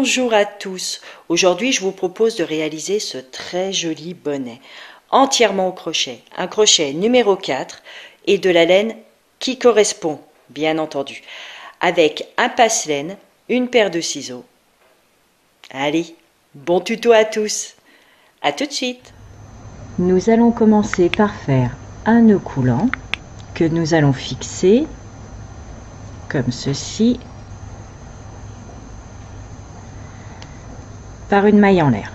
Bonjour à tous. Aujourd'hui, je vous propose de réaliser ce très joli bonnet entièrement au crochet. Un crochet numéro 4 et de la laine qui correspond, bien entendu, avec un passe-laine, une paire de ciseaux. Allez, bon tuto à tous. À tout de suite. Nous allons commencer par faire un nœud coulant que nous allons fixer comme ceci par une maille en l'air.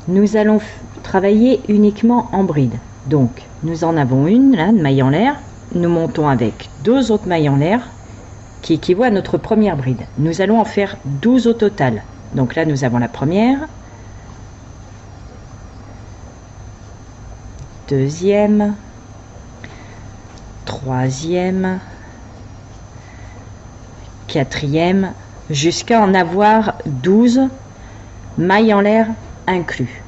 Nous allons travailler uniquement en bride. Donc nous en avons une là, de maille en l'air. Nous montons avec deux autres mailles en l'air qui équivaut à notre première bride. Nous allons en faire 12 au total. Donc là nous avons la première, deuxième, troisième, quatrième, jusqu'à en avoir 12 mailles en l'air inclus.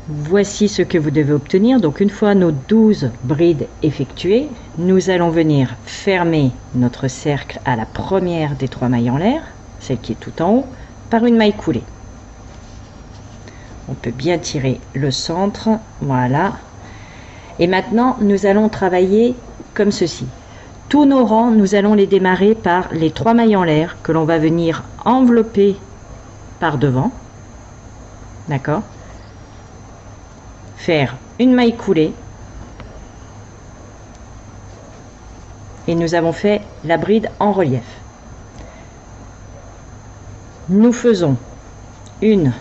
Voici ce que vous devez obtenir. Donc une fois nos 12 brides effectuées, nous allons venir fermer notre cercle à la première des 3 mailles en l'air, celle qui est tout en haut, par une maille coulée. On peut bien tirer le centre, voilà. Et maintenant, nous allons travailler comme ceci. Tous nos rangs, nous allons les démarrer par les 3 mailles en l'air que l'on va venir envelopper par devant. D'accord? Faire une maille coulée. Et nous avons fait la bride en relief. Nous faisons 1,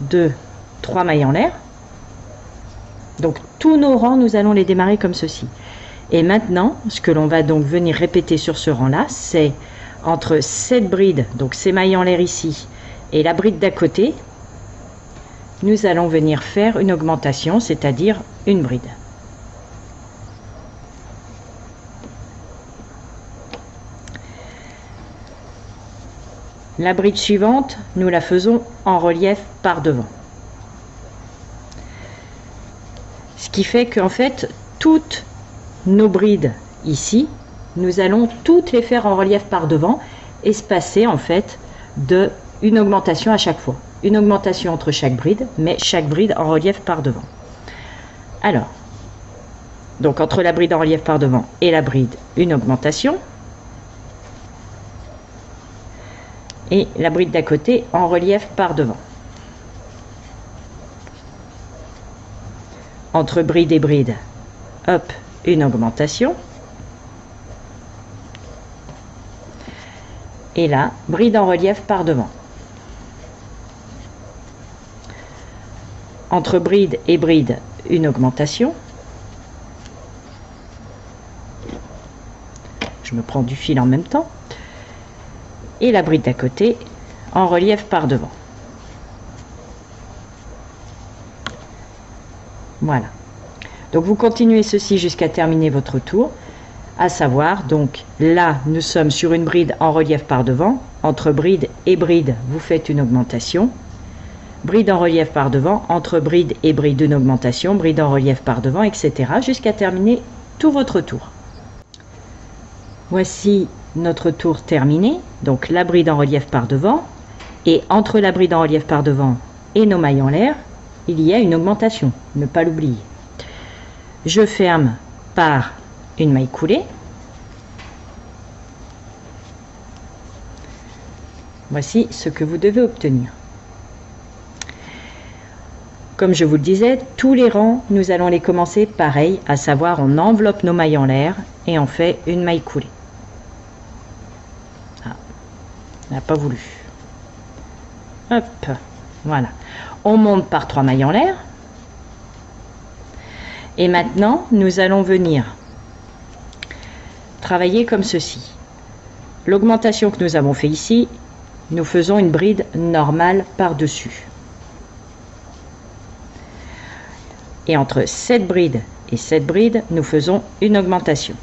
2, 3 mailles en l'air. Donc tous nos rangs, nous allons les démarrer comme ceci. Et maintenant, ce que l'on va donc venir répéter sur ce rang-là, c'est entre cette bride, donc ces mailles en l'air ici, et la bride d'à côté, nous allons venir faire une augmentation, c'est-à-dire une bride. La bride suivante, nous la faisons en relief par devant. Ce qui fait qu'en fait, toutes nos brides ici, nous allons toutes les faire en relief par devant, espacées en fait de une augmentation à chaque fois. Une augmentation entre chaque bride, mais chaque bride en relief par devant. Alors, donc entre la bride en relief par devant et la bride, une augmentation. Et la bride d'à côté en relief par devant. Entre bride et bride, hop, une augmentation. Et là, bride en relief par devant. Entre bride et bride, une augmentation. Je me prends du fil en même temps. Et la bride d'à côté en relief par devant. Voilà. Donc vous continuez ceci jusqu'à terminer votre tour, à savoir, donc là nous sommes sur une bride en relief par devant, entre bride et bride vous faites une augmentation, bride en relief par devant, entre bride et bride une augmentation, bride en relief par devant, etc. jusqu'à terminer tout votre tour. Voici notre tour terminé, donc la bride en relief par devant, et entre la bride en relief par devant et nos mailles en l'air, il y a une augmentation, ne pas l'oublier. Je ferme par une maille coulée. Voici ce que vous devez obtenir. Comme je vous le disais, tous les rangs, nous allons les commencer pareil, à savoir on enveloppe nos mailles en l'air et on fait une maille coulée. Ah, on n'a pas voulu. Hop, voilà. On monte par 3 mailles en l'air. Et maintenant, nous allons venir travailler comme ceci. L'augmentation que nous avons fait ici, nous faisons une bride normale par-dessus. Et entre cette bride et cette bride, nous faisons une augmentation.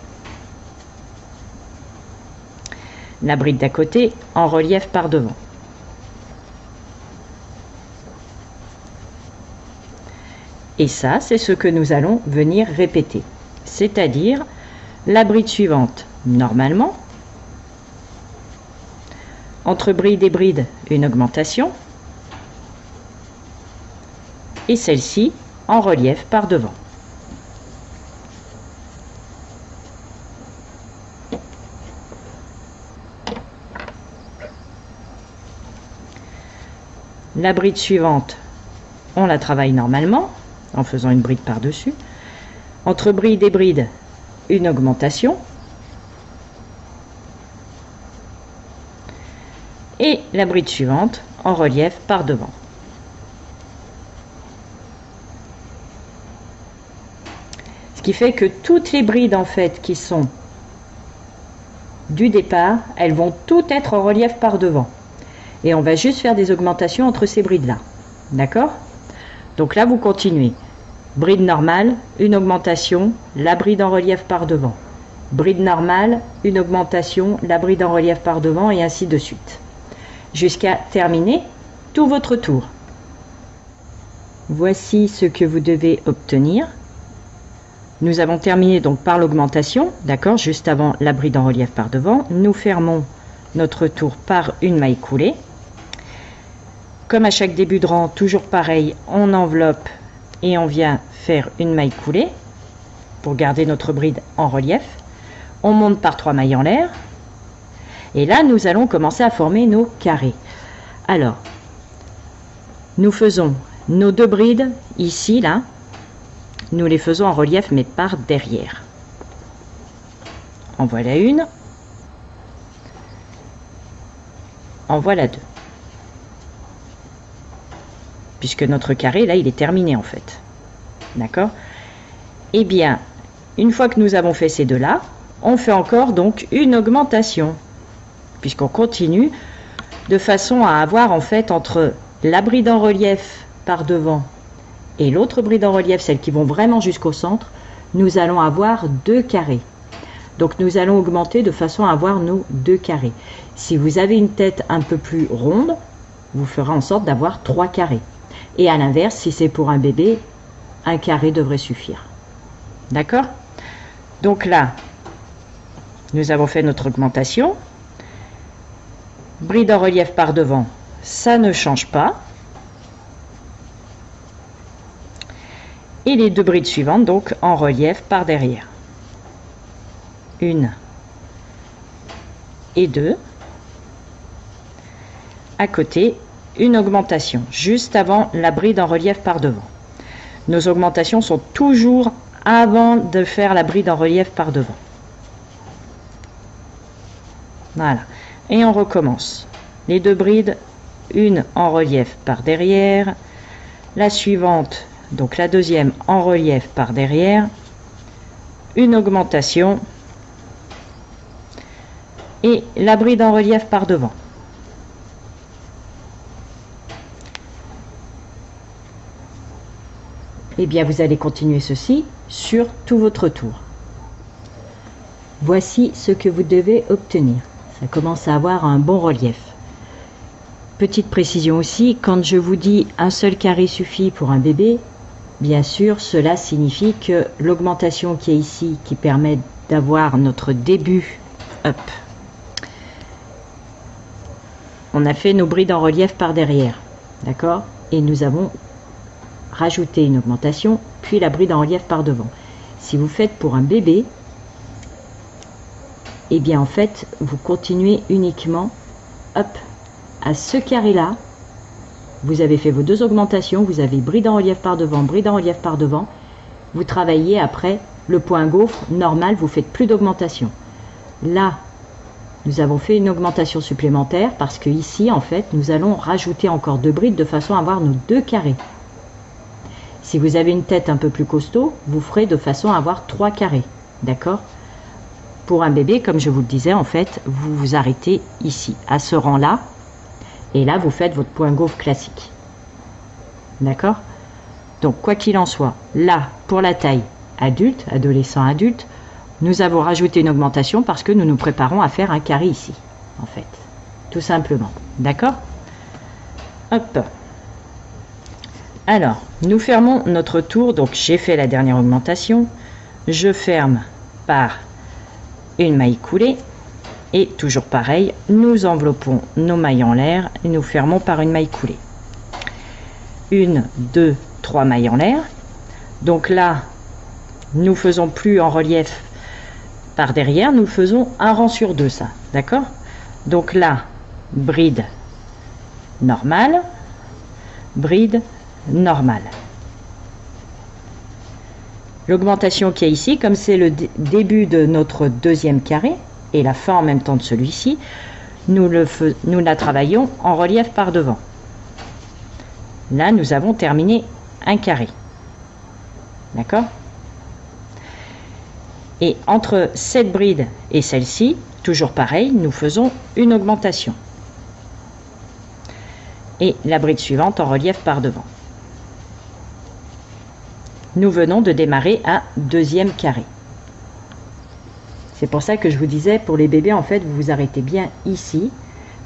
La bride d'à côté en relief par devant. Et ça, c'est ce que nous allons venir répéter. C'est-à-dire la bride suivante, normalement, Entre bride et bride, une augmentation. Et celle-ci en relief par devant. La bride suivante, on la travaille normalement en faisant une bride par-dessus. Entre bride et bride, une augmentation. Et la bride suivante en relief par devant. Ce qui fait que toutes les brides en fait qui sont du départ, elles vont toutes être en relief par devant. Et on va juste faire des augmentations entre ces brides-là. D'accord? Donc là, vous continuez. Bride normale, une augmentation, la bride en relief par devant. Bride normale, une augmentation, la bride en relief par devant, et ainsi de suite. Jusqu'à terminer tout votre tour. Voici ce que vous devez obtenir. Nous avons terminé donc par l'augmentation, d'accord, juste avant la bride en relief par devant. Nous fermons notre tour par une maille coulée. Comme à chaque début de rang, toujours pareil, on enveloppe et on vient faire une maille coulée pour garder notre bride en relief. On monte par 3 mailles en l'air. Et là, nous allons commencer à former nos carrés. Alors, nous faisons nos 2 brides ici, là. Nous les faisons en relief, mais par derrière. En voilà une. En voilà 2. Puisque notre carré, là, il est terminé, en fait. D'accord? Eh bien, une fois que nous avons fait ces deux-là, on fait encore, donc, une augmentation. Puisqu'on continue de façon à avoir, en fait, entre la bride en relief par devant et l'autre bride en relief, celles qui vont vraiment jusqu'au centre, nous allons avoir 2 carrés. Donc nous allons augmenter de façon à avoir nos 2 carrés. Si vous avez une tête un peu plus ronde, vous ferez en sorte d'avoir 3 carrés. Et à l'inverse, si c'est pour un bébé, un carré devrait suffire. D'accord? Donc là, nous avons fait notre augmentation. Bride en relief par devant, ça ne change pas. Et les 2 brides suivantes, donc en relief par derrière. 1 et 2. À côté, une augmentation, juste avant la bride en relief par devant. Nos augmentations sont toujours avant de faire la bride en relief par devant. Voilà. Et on recommence. Les 2 brides, une en relief par derrière. La suivante, donc la deuxième en relief par derrière. Une augmentation. Et la bride en relief par devant. Et bien vous allez continuer ceci sur tout votre tour. Voici ce que vous devez obtenir. Ça commence à avoir un bon relief. Petite précision aussi, quand je vous dis un seul carré suffit pour un bébé, bien sûr cela signifie que l'augmentation qui est ici, qui permet d'avoir notre début, hop, on a fait nos brides en relief par derrière, d'accord, et nous avons rajouté une augmentation, puis la bride en relief par devant. Si vous faites pour un bébé, et bien en fait vous continuez uniquement, hop, à ce carré là. Vous avez fait vos 2 augmentations, vous avez bride en relief par devant, bride en relief par devant. Vous travaillez après le point gaufre normal, vous faites plus d'augmentation. Là, nous avons fait une augmentation supplémentaire parce que ici, en fait, nous allons rajouter encore 2 brides de façon à avoir nos 2 carrés. Si vous avez une tête un peu plus costaud, vous ferez de façon à avoir 3 carrés. D'accord? Pour un bébé, comme je vous le disais, en fait, vous vous arrêtez ici, à ce rang-là. Et là, vous faites votre point gaufre classique. D'accord? Donc, quoi qu'il en soit, là, pour la taille adulte, adolescent adulte, nous avons rajouté une augmentation parce que nous nous préparons à faire un carré ici, en fait. Tout simplement. D'accord? Hop. Alors, nous fermons notre tour. Donc, j'ai fait la dernière augmentation. Je ferme par une maille coulée. Et toujours pareil, nous enveloppons nos mailles en l'air et nous fermons par une maille coulée. 1, 2, 3 mailles en l'air. Donc là, nous faisons plus en relief par derrière, nous faisons un rang sur 2, ça, d'accord? Donc là, bride normale, bride normale. L'augmentation qui est ici, comme c'est le début de notre deuxième carré et la fin en même temps de celui-ci, nous la travaillons en relief par devant. Là, nous avons terminé un carré. D'accord? Et entre cette bride et celle-ci, toujours pareil, nous faisons une augmentation. Et la bride suivante en relief par devant. Nous venons de démarrer un deuxième carré. C'est pour ça que je vous disais, pour les bébés, en fait, vous vous arrêtez bien ici.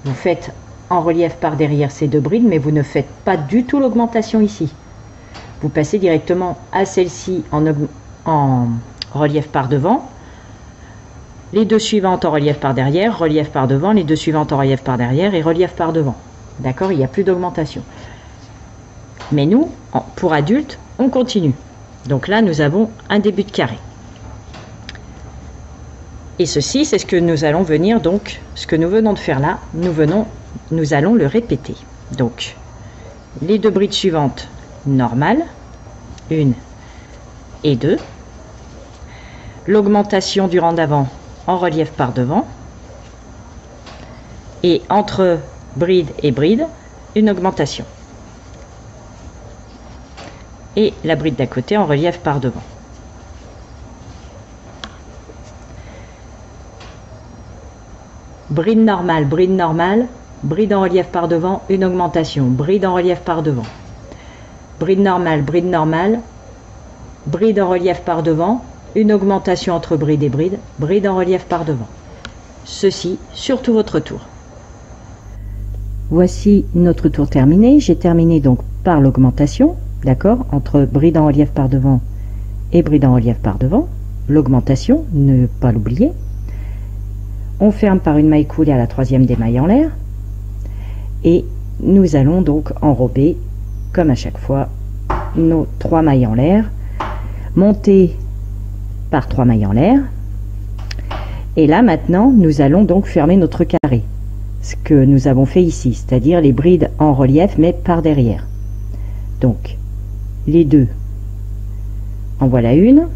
Vous faites en relief par derrière ces deux brides, mais vous ne faites pas du tout l'augmentation ici. Vous passez directement à celle-ci en relief par devant, les deux suivantes en relief par derrière, relief par devant, les deux suivantes en relief par derrière et relief par devant. D'accord? Il n'y a plus d'augmentation. Mais nous, pour adultes, on continue. Donc là, nous avons un début de carré. Et ceci, c'est ce que nous allons venir, donc, ce que nous venons de faire là, nous allons le répéter. Donc, les deux brides suivantes, normales, 1 et 2. L'augmentation du rang d'avant en relief par devant. Et entre bride et bride, une augmentation. Et la bride d'à côté en relief par devant. Bride normale, bride en relief par devant, une augmentation, bride en relief par devant. Bride normale, bride en relief par devant, une augmentation entre bride et bride en relief par devant. Ceci sur tout votre tour. Voici notre tour terminé. J'ai terminé donc par l'augmentation, d'accord, entre bride en relief par devant et bride en relief par devant. L'augmentation, ne pas l'oublier. On ferme par une maille coulée à la troisième des mailles en l'air. Et nous allons donc enrober, comme à chaque fois, nos 3 mailles en l'air, monter par 3 mailles en l'air. Et là maintenant, nous allons donc fermer notre carré. Ce que nous avons fait ici, c'est-à-dire les brides en relief, mais par derrière. Donc, les deux, en voilà une.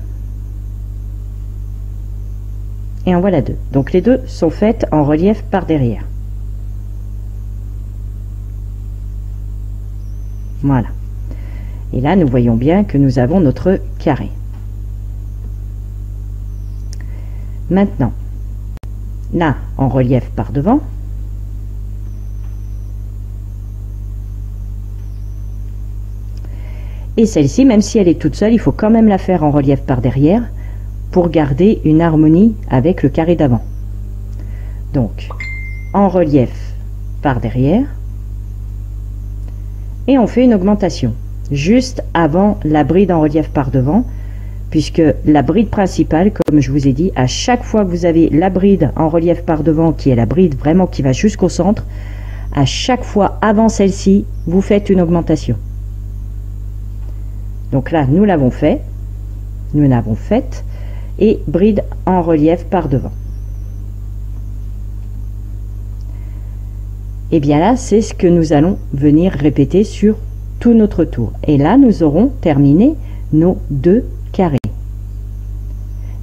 Et en voilà deux. Donc les deux sont faites en relief par derrière. Voilà. Et là, nous voyons bien que nous avons notre carré. Maintenant, là, en relief par devant. Et celle-ci, même si elle est toute seule, il faut quand même la faire en relief par derrière pour garder une harmonie avec le carré d'avant. Donc, en relief par derrière. Et on fait une augmentation juste avant la bride en relief par devant, puisque la bride principale, comme je vous ai dit, à chaque fois que vous avez la bride en relief par devant, qui est la bride vraiment qui va jusqu'au centre, à chaque fois avant celle-ci, vous faites une augmentation. Donc là, nous l'avons fait, et bride en relief par devant. Et bien là, c'est ce que nous allons venir répéter sur tout notre tour. Et là, nous aurons terminé nos 2 carrés.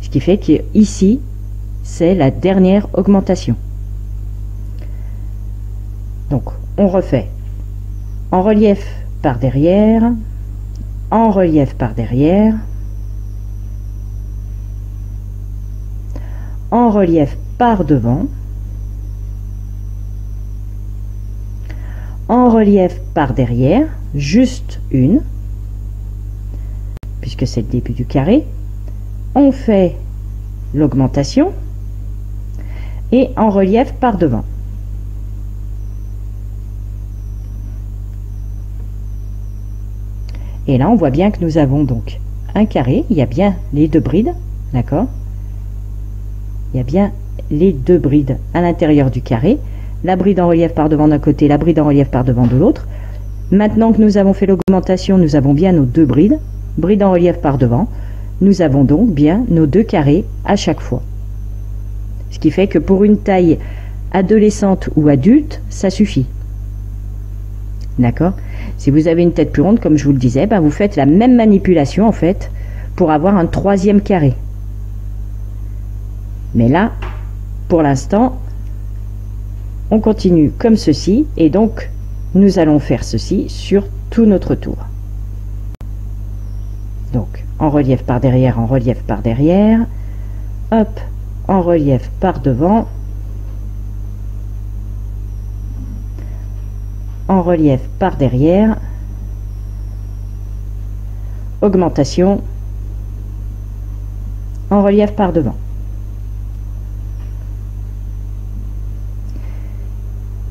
Ce qui fait qu'ici, c'est la dernière augmentation. Donc, on refait en relief par derrière, en relief par derrière, en relief par devant, en relief par derrière, juste une, puisque c'est le début du carré. On fait l'augmentation et en relief par devant. Et là, on voit bien que nous avons donc un carré. Il y a bien les 2 brides, d'accord? Il y a bien les deux brides à l'intérieur du carré, la bride en relief par devant d'un côté, la bride en relief par devant de l'autre. Maintenant que nous avons fait l'augmentation, nous avons bien nos deux brides, bride en relief par devant. Nous avons donc bien nos deux carrés à chaque fois. Ce qui fait que pour une taille adolescente ou adulte, ça suffit. D'accord? Si vous avez une tête plus ronde, comme je vous le disais, vous faites la même manipulation en fait pour avoir un troisième carré. Mais là, pour l'instant, on continue comme ceci et donc nous allons faire ceci sur tout notre tour. Donc en relief par derrière, en relief par derrière, hop, en relief par devant, en relief par derrière, augmentation, en relief par devant.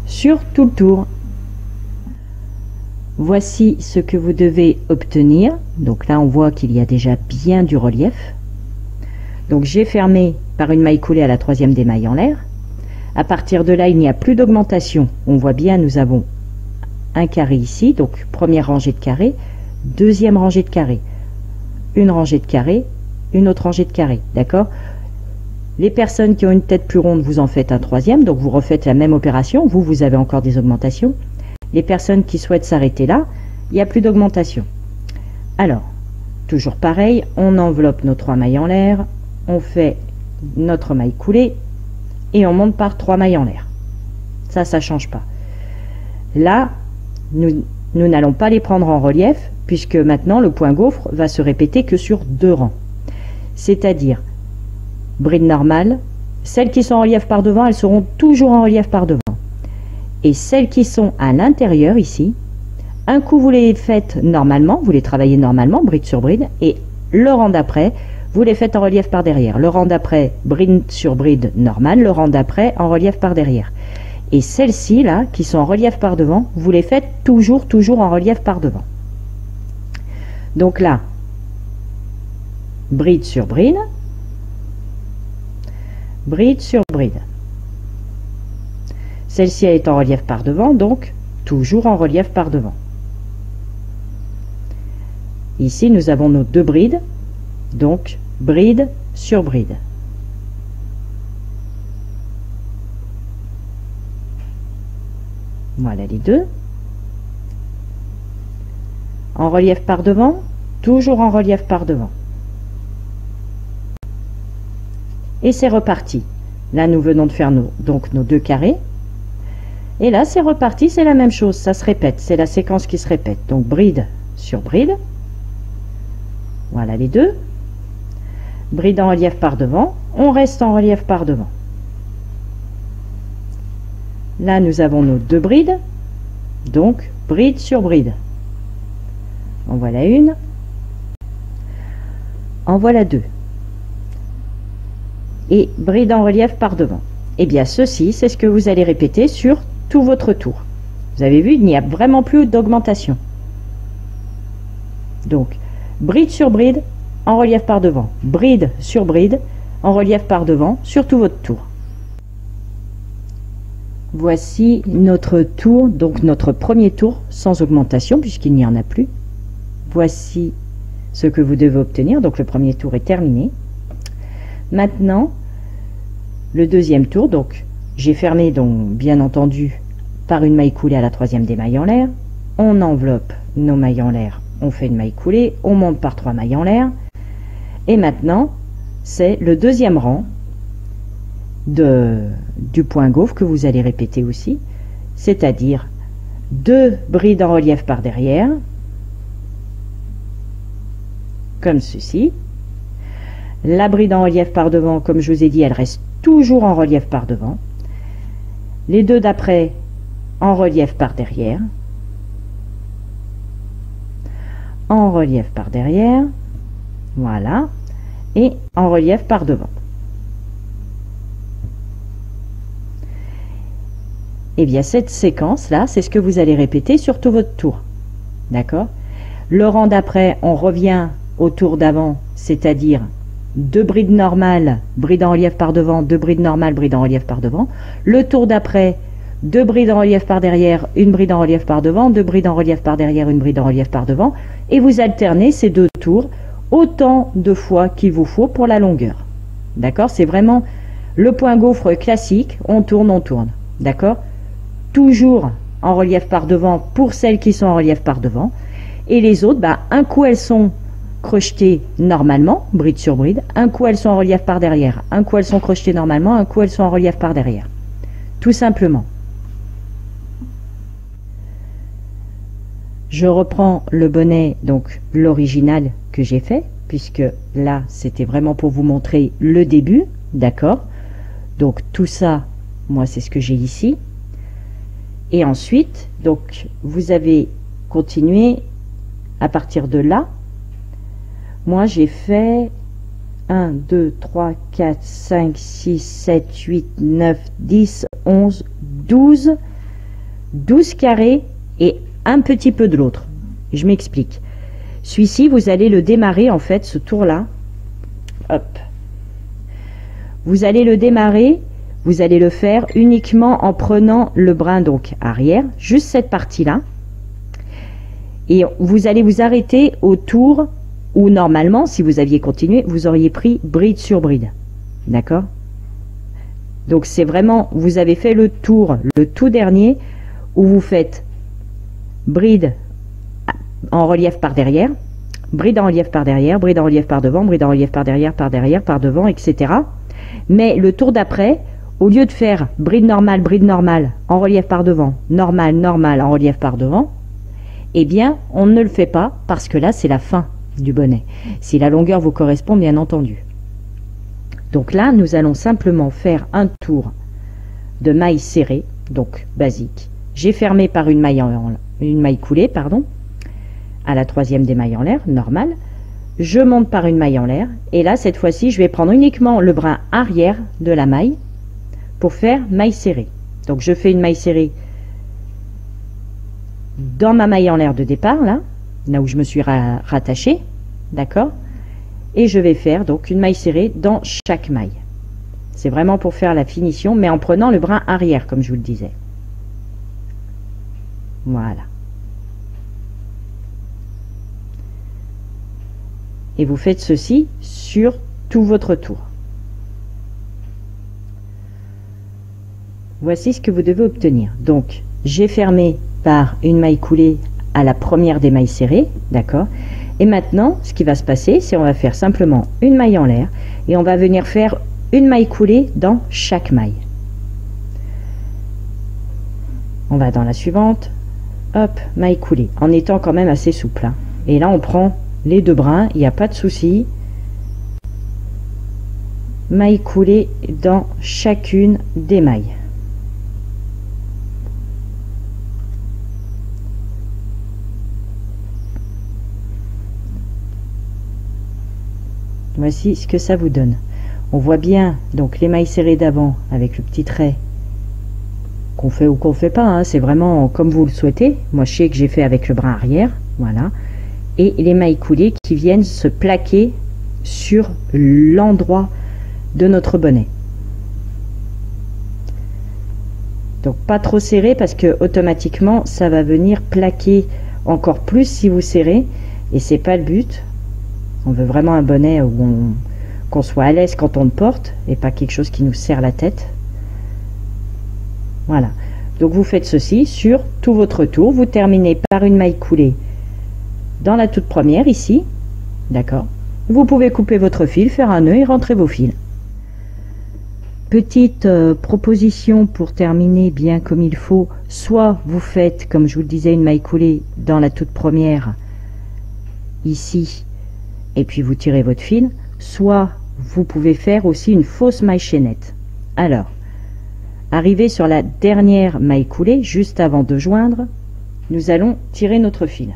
Sur tout le tour. Voici ce que vous devez obtenir. Donc là, on voit qu'il y a déjà bien du relief. Donc j'ai fermé par une maille coulée à la troisième des mailles en l'air. À partir de là, il n'y a plus d'augmentation. On voit bien, nous avons un carré ici, donc première rangée de carrés, deuxième rangée de carrés, une rangée de carrés, une autre rangée de carrés, d'accord? Les personnes qui ont une tête plus ronde, vous en faites un troisième, donc vous refaites la même opération, vous avez encore des augmentations. Les personnes qui souhaitent s'arrêter là, il n'y a plus d'augmentation. Alors, toujours pareil, on enveloppe nos 3 mailles en l'air, on fait notre maille coulée et on monte par 3 mailles en l'air. Ça ne change pas. Là, nous n'allons pas les prendre en relief puisque maintenant le point gaufre va se répéter que sur 2 rangs. C'est-à-dire, bride normale, celles qui sont en relief par devant, elles seront toujours en relief par devant. Et celles qui sont à l'intérieur ici, un coup vous les faites normalement, vous les travaillez normalement, bride sur bride, et le rang d'après, vous les faites en relief par derrière. Le rang d'après, bride sur bride normale, le rang d'après en relief par derrière. Et celles-ci, là, qui sont en relief par devant, vous les faites toujours en relief par devant. Donc là, bride sur bride, bride sur bride. Celle-ci est en relief par devant, donc toujours en relief par devant. Ici, nous avons nos 2 brides, donc bride sur bride. Voilà les 2. En relief par devant, toujours en relief par devant. Et c'est reparti. Là, nous venons de faire donc nos 2 carrés. Et là, c'est reparti, c'est la même chose, ça se répète, c'est la séquence qui se répète. Donc, bride sur bride. Voilà les 2. Bride en relief par devant, on reste en relief par devant. Là, nous avons nos 2 brides, donc bride sur bride. En voilà une, en voilà 2. Et bride en relief par devant. Et bien, ceci, c'est ce que vous allez répéter sur tout votre tour. Vous avez vu, il n'y a vraiment plus d'augmentation. Donc, bride sur bride, en relief par devant. Bride sur bride, en relief par devant, sur tout votre tour. Voici notre tour, donc notre premier tour sans augmentation, puisqu'il n'y en a plus. Voici ce que vous devez obtenir. Donc, le premier tour est terminé. Maintenant, le deuxième tour, donc j'ai fermé, donc bien entendu, par une maille coulée à la troisième des mailles en l'air. On enveloppe nos mailles en l'air, on fait une maille coulée, on monte par 3 mailles en l'air. Et maintenant, c'est le deuxième rang du point gaufre que vous allez répéter aussi, c'est-à-dire 2 brides en relief par derrière, comme ceci. La bride en relief par devant, comme je vous ai dit, elle reste toujours en relief par devant. Les 2 d'après en relief par derrière. En relief par derrière. Voilà. Et en relief par devant. Et bien cette séquence-là, c'est ce que vous allez répéter sur tout votre tour. D'accord? Le rang d'après, on revient au tour d'avant, c'est-à-dire 2 brides normales, bride en relief par devant, 2 brides normales, bride en relief par devant. Le tour d'après, 2 brides en relief par derrière, une bride en relief par devant, 2 brides en relief par derrière, une bride en relief par devant. Et vous alternez ces 2 tours autant de fois qu'il vous faut pour la longueur. D'accord? C'est vraiment le point gaufre classique, on tourne, d'accord? Toujours en relief par devant pour celles qui sont en relief par devant. Et les autres, un coup elles sont crochetées normalement, bride sur bride, un coup elles sont en relief par derrière, un coup elles sont crochetées normalement, un coup elles sont en relief par derrière. Tout simplement. Je reprends le bonnet, donc l'original que j'ai fait, puisque là c'était vraiment pour vous montrer le début, d'accord? Donc tout ça, moi c'est ce que j'ai ici. Et ensuite, donc vous avez continué à partir de là. Moi j'ai fait 1, 2, 3, 4, 5, 6, 7, 8, 9, 10, 11, 12, 12 carrés et un petit peu de l'autre. Je m'explique. Celui-ci, vous allez le démarrer, en fait, ce tour-là. Hop. Vous allez le démarrer, vous allez le faire uniquement en prenant le brin, donc, arrière, juste cette partie-là. Et vous allez vous arrêter au tour où, normalement, si vous aviez continué, vous auriez pris bride sur bride. D'accord? Donc, c'est vraiment, vous avez fait le tour, le tout dernier, où vous faites bride en relief par derrière, bride en relief par derrière, bride en relief par devant, bride en relief par derrière, par devant, etc. Mais le tour d'après, au lieu de faire bride normale, en relief par devant, normal, en relief par devant, eh bien, on ne le fait pas parce que là, c'est la fin du bonnet. Si la longueur vous correspond, bien entendu. Donc là, nous allons simplement faire un tour de maille serrée, donc basique. J'ai fermé par une maille coulée, pardon, à la troisième des mailles en l'air, normale. Je monte par une maille en l'air, et là, cette fois-ci, je vais prendre uniquement le brin arrière de la maille pour faire maille serrée. Donc, je fais une maille serrée dans ma maille en l'air de départ, là où je me suis rattachée, d'accord? Et je vais faire donc une maille serrée dans chaque maille. C'est vraiment pour faire la finition, mais en prenant le brin arrière, comme je vous le disais. Voilà. Et vous faites ceci sur tout votre tour. Voici ce que vous devez obtenir. Donc, j'ai fermé par une maille coulée à la première des mailles serrées, d'accord? Et maintenant, ce qui va se passer, c'est on va faire simplement une maille en l'air et on va venir faire une maille coulée dans chaque maille. On va dans la suivante. Hop, maille coulée, en étant quand même assez souple. Et là, on prend les 2 brins, il n'y a pas de souci. Maille coulée dans chacune des mailles. Voici ce que ça vous donne. On voit bien donc les mailles serrées d'avant avec le petit trait qu'on fait ou qu'on fait pas, c'est vraiment comme vous le souhaitez. Moi je sais que j'ai fait avec le brin arrière, voilà, et les mailles coulées qui viennent se plaquer sur l'endroit de notre bonnet. Donc pas trop serré parce que automatiquement ça va venir plaquer encore plus si vous serrez, et c'est pas le but. On veut vraiment un bonnet où qu'on soit à l'aise quand on le porte et pas quelque chose qui nous serre la tête. Voilà, donc vous faites ceci sur tout votre tour. Vous terminez par une maille coulée dans la toute première ici, d'accord? Vous pouvez couper votre fil, faire un nœud et rentrer vos fils. Petite proposition pour terminer bien comme il faut, soit vous faites, comme je vous le disais, une maille coulée dans la toute première ici et puis vous tirez votre fil, soit vous pouvez faire aussi une fausse maille chaînette. Alors, arrivé sur la dernière maille coulée, juste avant de joindre, nous allons tirer notre fil.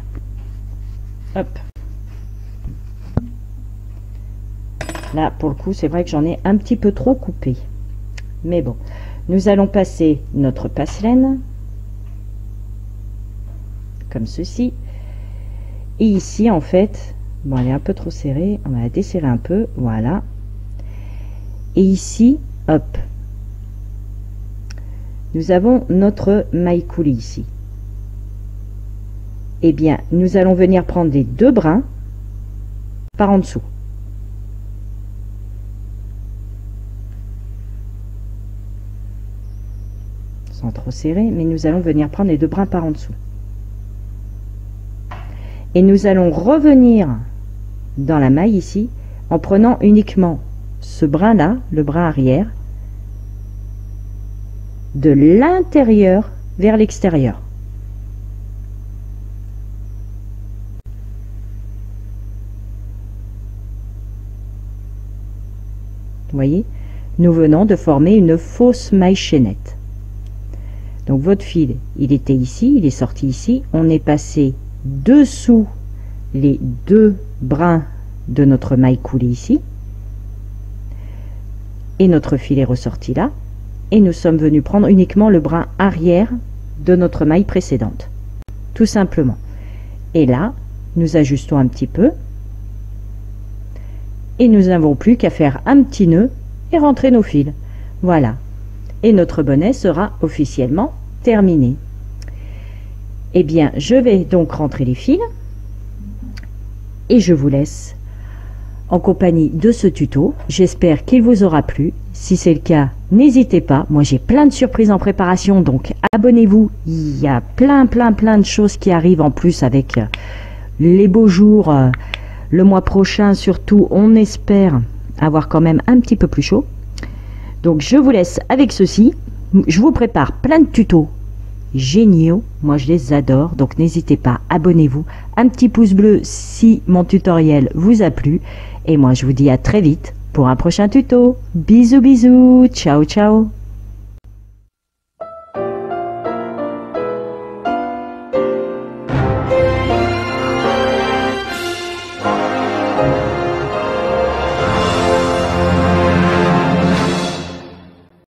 Hop. Là, pour le coup, c'est vrai que j'en ai un petit peu trop coupé. Mais bon, nous allons passer notre passe-laine, comme ceci. Et ici, en fait, Bon, elle est un peu trop serrée, on va la desserrer un peu, voilà. Et ici, hop, nous avons notre maille coulée ici. Eh bien, nous allons venir prendre les 2 brins par en dessous. Sans trop serrer, mais nous allons venir prendre les 2 brins par en dessous. Et nous allons revenir dans la maille ici, en prenant uniquement ce brin là, le brin arrière, de l'intérieur vers l'extérieur. Vous voyez, nous venons de former une fausse maille chaînette. Donc votre fil, il était ici, il est sorti ici, on est passé dessous les 2 brins de notre maille coulée ici, et notre fil est ressorti là, et nous sommes venus prendre uniquement le brin arrière de notre maille précédente, tout simplement. Et là, nous ajustons un petit peu, et nous n'avons plus qu'à faire un petit nœud et rentrer nos fils. Voilà, et notre bonnet sera officiellement terminé. Eh bien, je vais donc rentrer les fils, et je vous laisse en compagnie de ce tuto. J'espère qu'il vous aura plu. Si c'est le cas, n'hésitez pas. Moi, j'ai plein de surprises en préparation, donc abonnez-vous. Il y a plein de choses qui arrivent en plus avec les beaux jours. Le mois prochain, surtout, on espère avoir quand même un petit peu plus chaud. Donc, je vous laisse avec ceci. Je vous prépare plein de tutos géniaux, moi je les adore, donc n'hésitez pas, abonnez-vous, un petit pouce bleu si mon tutoriel vous a plu, et moi je vous dis à très vite pour un prochain tuto. Bisous bisous, ciao ciao.